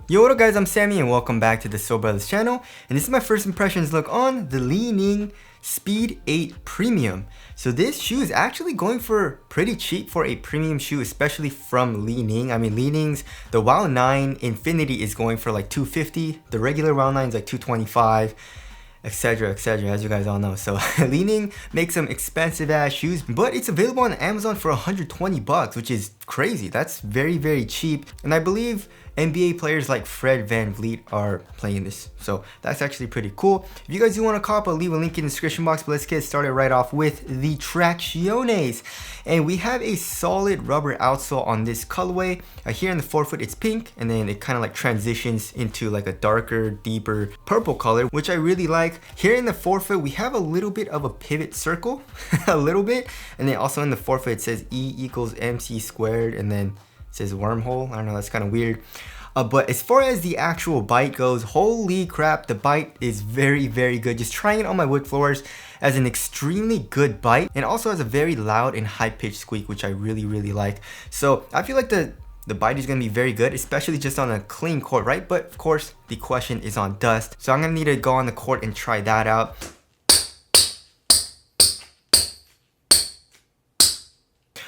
Yo, what up guys, I'm Sammy and welcome back to the Soul Brothers channel, and this is my first impressions look on the Li-Ning Speed 8 Premium. So this shoe is actually going for pretty cheap for a premium shoe, especially from Li-Ning. I mean, Li-Ning's the WOW 9 Infinity is going for like $250, the regular WOW 9 is like $225, etc, as you guys all know. So Li-Ning makes some expensive ass shoes, but it's available on Amazon for 120 bucks, which is crazy. That's very cheap, and I believe NBA players like Fred VanVleet are playing this, so that's actually pretty cool. If you guys do want to cop, I'll leave a link in the description box, but let's get started right off with the Tracciones. And we have a solid rubber outsole on this colorway. Here in the forefoot it's pink, and then it kind of like transitions into like a darker, deeper purple color, which I really like. Here in the forefoot we have a little bit of a pivot circle, a little bit, and then also in the forefoot it says E equals MC squared, and then it says wormhole. I don't know, that's kind of weird. But as far as the actual bite goes, holy crap, the bite is very good. Just trying it on my wood floors as an extremely good bite, and also has a very loud and high-pitched squeak, which I really like. So I feel like the bite is going to be very good, especially just on a clean court, right? But of course, the question is on dust. So I'm going to need to go on the court and try that out.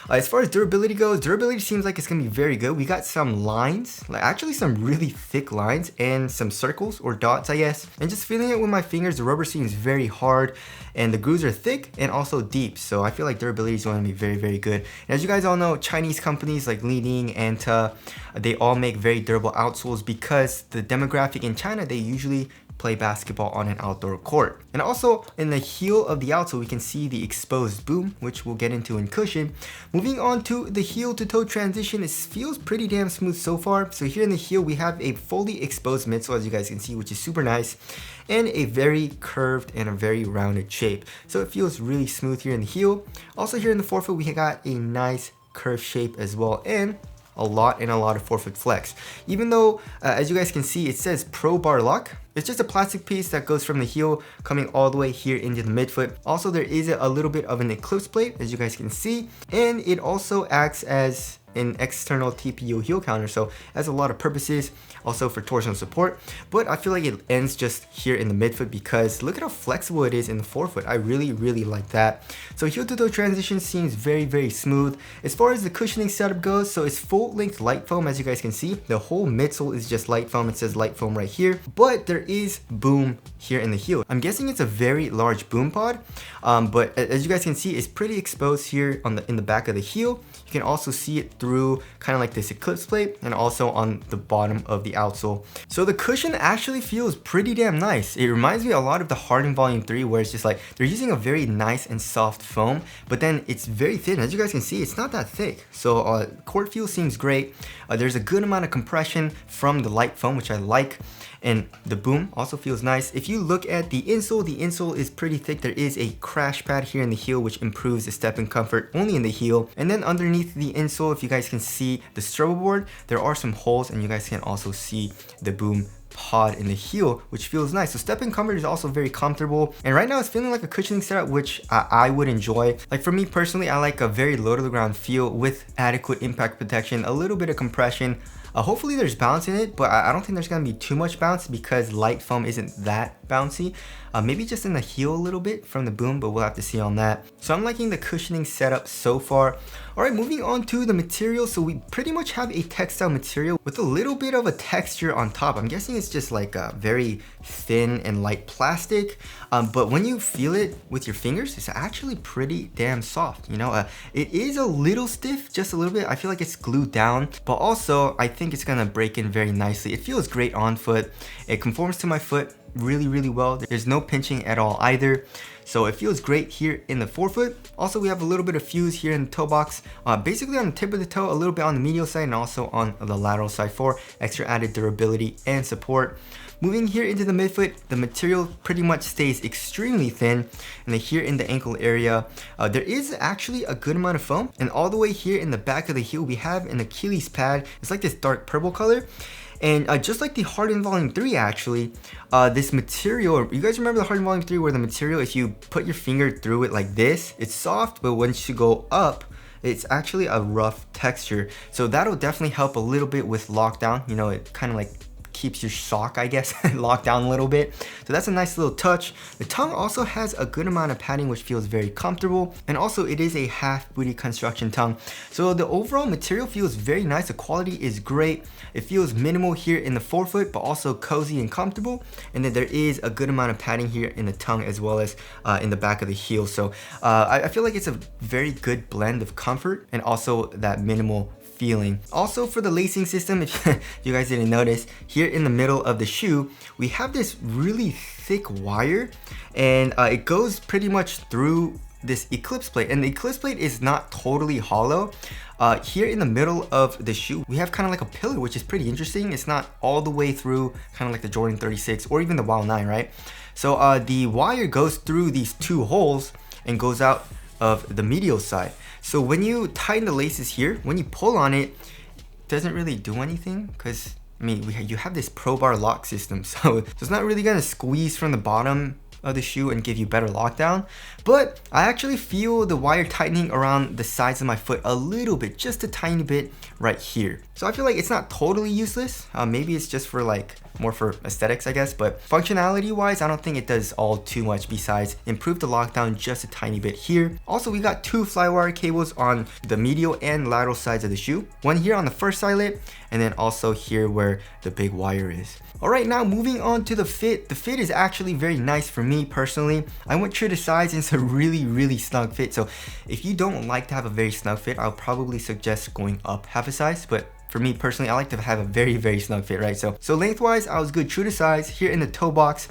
As far as durability goes, durability seems like it's going to be very good. We got some lines, like actually some really thick lines, and some circles or dots, I guess. And just feeling it with my fingers, the rubber seems very hard, and the grooves are thick and also deep. So I feel like durability is going to be very good. And as you guys all know, Chinese companies like Li-Ning, Anta, they all make very durable outsoles because the demographic in China, they usually play basketball on an outdoor court. And also in the heel of the outsole we can see the exposed boom, which we'll get into in cushion. Moving on to the heel to toe transition, it feels pretty damn smooth so far. So here in the heel we have a fully exposed midsole, as you guys can see, which is super nice, and a very curved and a very rounded shape. So it feels really smooth here in the heel. Also here in the forefoot we got a nice curved shape as well, and a lot of forefoot flex. Even though, as you guys can see, it says Pro Bar Lock. It's just a plastic piece that goes from the heel coming all the way here into the midfoot. Also, there is a little bit of an eclipse plate, as you guys can see, and it also acts as an external TPU heel counter, so it has a lot of purposes, also for torsional support. But I feel like it ends just here in the midfoot because look at how flexible it is in the forefoot. I really like that. So heel to toe transition seems very smooth. As far as the cushioning setup goes, so it's full length light foam, as you guys can see. The whole midsole is just light foam. It says light foam right here, but there is boom here in the heel. I'm guessing it's a very large boom pod, but as you guys can see, it's pretty exposed here on in the back of the heel. You can also see it through kind of like this eclipse plate, and also on the bottom of the outsole. So the cushion actually feels pretty damn nice. It reminds me a lot of the Harden Volume 3, where it's just like they're using a very nice and soft foam, but then it's very thin. As you guys can see, it's not that thick. So court feel seems great. There's a good amount of compression from the light foam, which I like, and the boom also feels nice. If you look at the insole is pretty thick. There is a crash pad here in the heel, which improves the stepping comfort only in the heel. And then underneath the insole, if you guys can see the strobel board, there are some holes, and you guys can also see the boom pod in the heel, which feels nice. So stepping comfort is also very comfortable, and right now it's feeling like a cushioning setup, which I would enjoy. Like for me personally, I like a very low to the ground feel with adequate impact protection, a little bit of compression. Hopefully there's bounce in it, but I don't think there's gonna be too much bounce because light foam isn't that bouncy. Maybe just in the heel a little bit from the boom, but we'll have to see on that. So I'm liking the cushioning setup so far. All right, moving on to the material. So we pretty much have a textile material with a little bit of a texture on top. I'm guessing it's just like a very thin and light plastic, but when you feel it with your fingers, it's actually pretty damn soft. You know, it is a little stiff, just a little bit. I feel like it's glued down, but also I think it's gonna break in very nicely. It feels great on foot. It conforms to my foot really well. There's no pinching at all either, so it feels great here in the forefoot. Also, we have a little bit of fuse here in the toe box, basically on the tip of the toe, a little bit on the medial side, and also on the lateral side for extra added durability and support. Moving here into the midfoot, the material pretty much stays extremely thin, and then here in the ankle area, there is actually a good amount of foam, and all the way here in the back of the heel, we have an Achilles pad. It's like this dark purple color. And just like the Harden Volume 3 actually, this material, you guys remember the Harden Volume 3 where the material, if you put your finger through it like this, it's soft, but once you go up, it's actually a rough texture. So that'll definitely help a little bit with lockdown. You know, it kind of like keeps your sock, I guess, locked down a little bit. So that's a nice little touch. The tongue also has a good amount of padding, which feels very comfortable. And also it is a half booty construction tongue. So the overall material feels very nice. The quality is great. It feels minimal here in the forefoot, but also cozy and comfortable. And then there is a good amount of padding here in the tongue as well as in the back of the heel. So I feel like it's a very good blend of comfort and also that minimal feeling. Also for the lacing system, if you guys didn't notice, here in the middle of the shoe, we have this really thick wire, and it goes pretty much through this eclipse plate, and the eclipse plate is not totally hollow. Here in the middle of the shoe, we have kind of like a pillar, which is pretty interesting. It's not all the way through, kind of like the Jordan 36 or even the Wild 9, right? So the wire goes through these two holes and goes out of the medial side. So when you tighten the laces here, when you pull on it, it doesn't really do anything because, I mean, you have this Pro Bar lock system, so it's not really gonna squeeze from the bottom of the shoe and give you better lockdown. But I actually feel the wire tightening around the sides of my foot a little bit, just a tiny bit right here. So I feel like it's not totally useless. Maybe it's just for like more for aesthetics, I guess, but functionality wise, I don't think it does all too much besides improve the lockdown just a tiny bit here. Also, we got two flywire cables on the medial and lateral sides of the shoe. One here on the first eyelet, and then also here where the big wire is. All right, now moving on to the fit. The fit is actually very nice for me personally. I went true to size and it's a really snug fit. So if you don't like to have a very snug fit, I'll probably suggest going up half a size, but for me personally, I like to have a very snug fit, right? So lengthwise, I was good true to size. Here in the toe box,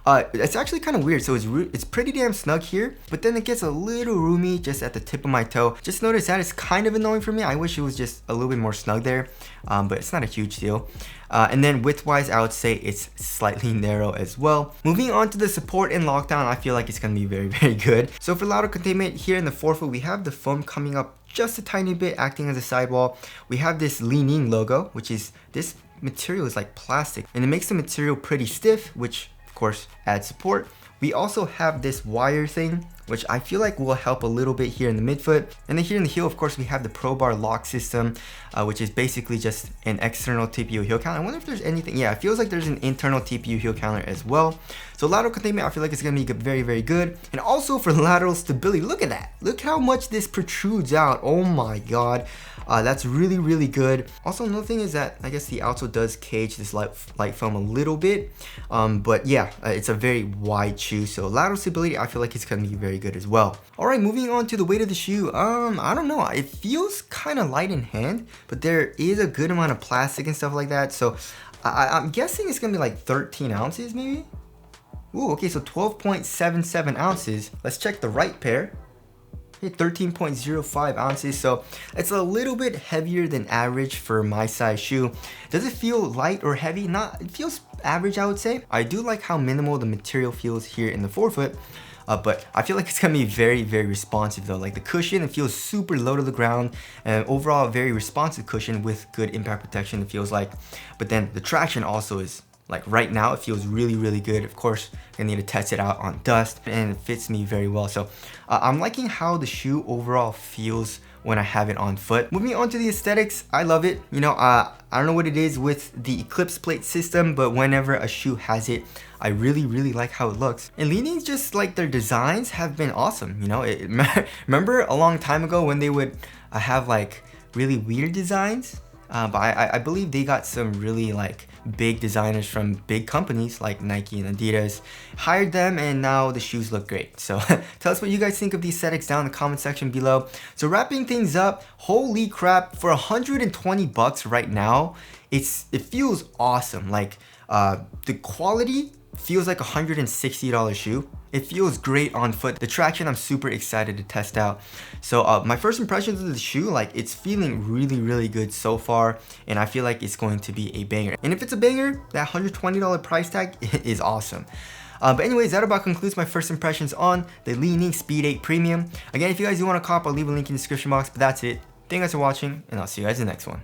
it's actually kind of weird. So it's pretty damn snug here, but then it gets a little roomy just at the tip of my toe. Just notice that it's kind of annoying for me. I wish it was just a little bit more snug there, but it's not a huge deal. And then width-wise, I would say it's slightly narrow as well. Moving on to the support and lockdown, I feel like it's gonna be very good. So for lateral containment, here in the forefoot, we have the foam coming up just a tiny bit, acting as a sidewall. We have this Li-Ning logo, which is, this material is like plastic, and it makes the material pretty stiff, which of course adds support. We also have this wire thing, which I feel like will help a little bit here in the midfoot. And then here in the heel, of course, we have the Pro Bar lock system, which is basically just an external TPU heel counter. I wonder if there's anything, yeah, it feels like there's an internal TPU heel counter as well. So lateral containment, I feel like it's gonna be very good. And also for lateral stability, look at that. Look how much this protrudes out. Oh my God. That's really good. Also, another thing is that I guess the outsole does cage this light foam a little bit, but yeah, it's a very wide shoe, so lateral stability, I feel like it's gonna be very good as well. All right, moving on to the weight of the shoe. I don't know, it feels kind of light in hand, but there is a good amount of plastic and stuff like that, so I'm guessing it's gonna be like 13 ounces maybe. Ooh, okay, so 12.77 ounces. Let's check the right pair. 13.05 ounces, so it's a little bit heavier than average for my size shoe. Does it feel light or heavy? Not, it feels average, I would say. I do like how minimal the material feels here in the forefoot, but I feel like it's gonna be very responsive though. Like the cushion, it feels super low to the ground, and overall very responsive cushion with good impact protection, it feels like. But then the traction also is, like right now, it feels really good. Of course, I need to test it out on dust, and it fits me very well. So I'm liking how the shoe overall feels when I have it on foot. Moving on to the aesthetics, I love it. You know, I don't know what it is with the Eclipse plate system, but whenever a shoe has it, I really like how it looks. And Li-Ning's just like, their designs have been awesome. You know, remember a long time ago when they would have like really weird designs? But I believe they got some really like big designers from big companies like Nike and Adidas, hired them, and now the shoes look great. So tell us what you guys think of the aesthetics down in the comment section below. So wrapping things up, holy crap, for 120 bucks right now, it feels awesome. Like the quality feels like a $160 shoe. It feels great on foot. The traction, I'm super excited to test out. So my first impressions of the shoe, like it's feeling really good so far, and I feel like it's going to be a banger. And if it's a banger, that $120 price tag is awesome. But anyways, that about concludes my first impressions on the Li-Ning Speed 8 Premium. Again, if you guys do want to cop, I'll leave a link in the description box, but that's it. Thank you guys for watching, and I'll see you guys in the next one.